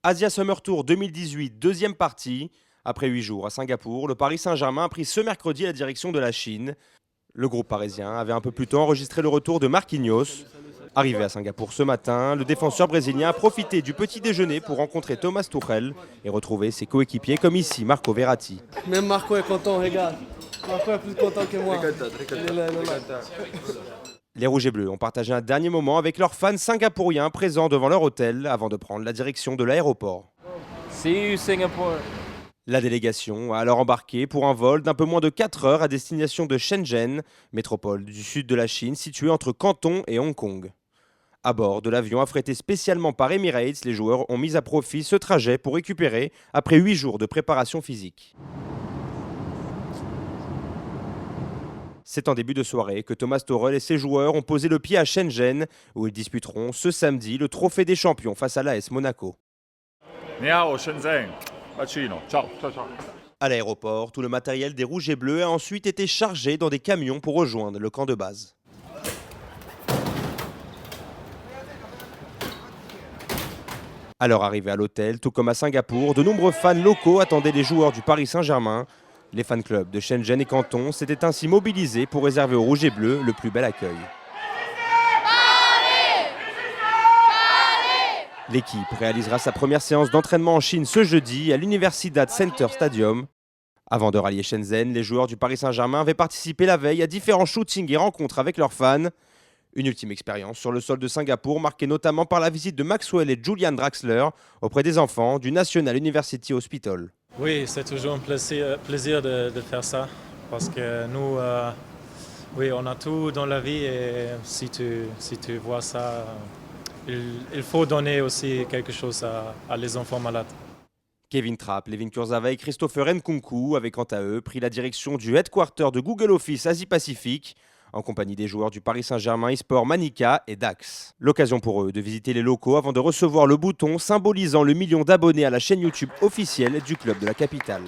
Asia Summer Tour 2018, deuxième partie. Après 8 jours à Singapour, le Paris Saint-Germain a pris ce mercredi la direction de la Chine. Le groupe parisien avait un peu plus tôt enregistré le retour de Marquinhos. Arrivé à Singapour ce matin, le défenseur brésilien a profité du petit déjeuner pour rencontrer Thomas Tuchel et retrouver ses coéquipiers comme ici Marco Verratti. Même Marco est content, regarde. Marco est plus content que moi. Les Rouges et Bleus ont partagé un dernier moment avec leurs fans singapouriens présents devant leur hôtel avant de prendre la direction de l'aéroport. See you Singapore. La délégation a alors embarqué pour un vol d'un peu moins de 4 heures à destination de Shenzhen, métropole du sud de la Chine située entre Canton et Hong Kong. À bord de l'avion affrété spécialement par Emirates, les joueurs ont mis à profit ce trajet pour récupérer après 8 jours de préparation physique. C'est en début de soirée que Thomas Tuchel et ses joueurs ont posé le pied à Shenzhen, où ils disputeront ce samedi le trophée des champions face à l'AS Monaco. Shenzhen. Ciao. À l'aéroport, tout le matériel des Rouges et Bleus a ensuite été chargé dans des camions pour rejoindre le camp de base. À leur arrivée à l'hôtel, tout comme à Singapour, de nombreux fans locaux attendaient les joueurs du Paris Saint-Germain. Les fan clubs de Shenzhen et Canton s'étaient ainsi mobilisés pour réserver aux Rouges et Bleus le plus bel accueil. L'équipe réalisera sa première séance d'entraînement en Chine ce jeudi à l'Universidad Center Stadium. Avant de rallier Shenzhen, les joueurs du Paris Saint-Germain avaient participé la veille à différents shootings et rencontres avec leurs fans. Une ultime expérience sur le sol de Singapour, marquée notamment par la visite de Maxwell et Julian Draxler auprès des enfants du National University Hospital. Oui, c'est toujours un plaisir de faire ça, parce que nous, oui, on a tout dans la vie et si tu vois ça, il faut donner aussi quelque chose à les enfants malades. Kevin Trapp, Levin Kurzawa et Christopher Nkunku avaient quant à eux pris la direction du headquarter de Google Office Asie-Pacifique, en compagnie des joueurs du Paris Saint-Germain eSport Manica et Dax. L'occasion pour eux de visiter les locaux avant de recevoir le bouton symbolisant le million d'abonnés à la chaîne YouTube officielle du club de la capitale.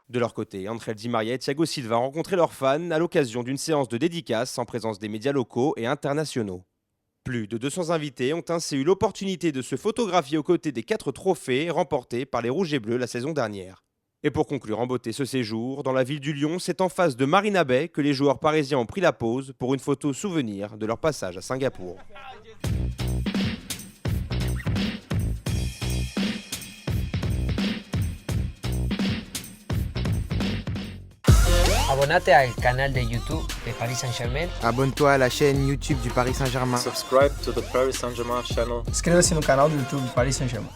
De leur côté, Angel Di Maria et Thiago Silva ont rencontré leurs fans à l'occasion d'une séance de dédicace en présence des médias locaux et internationaux. Plus de 200 invités ont ainsi eu l'opportunité de se photographier aux côtés des 4 trophées remportés par les Rouges et Bleus la saison dernière. Et pour conclure en beauté ce séjour, dans la ville du Lyon, c'est en face de Marina Bay que les joueurs parisiens ont pris la pause pour une photo souvenir de leur passage à Singapour. Abonnate al canal de YouTube de Paris Saint-Germain. Abonne-toi à la chaîne YouTube du Paris Saint-Germain. Subscribe to the Paris Saint-Germain channel. Inscreva-se no canal do YouTube do Paris Saint-Germain.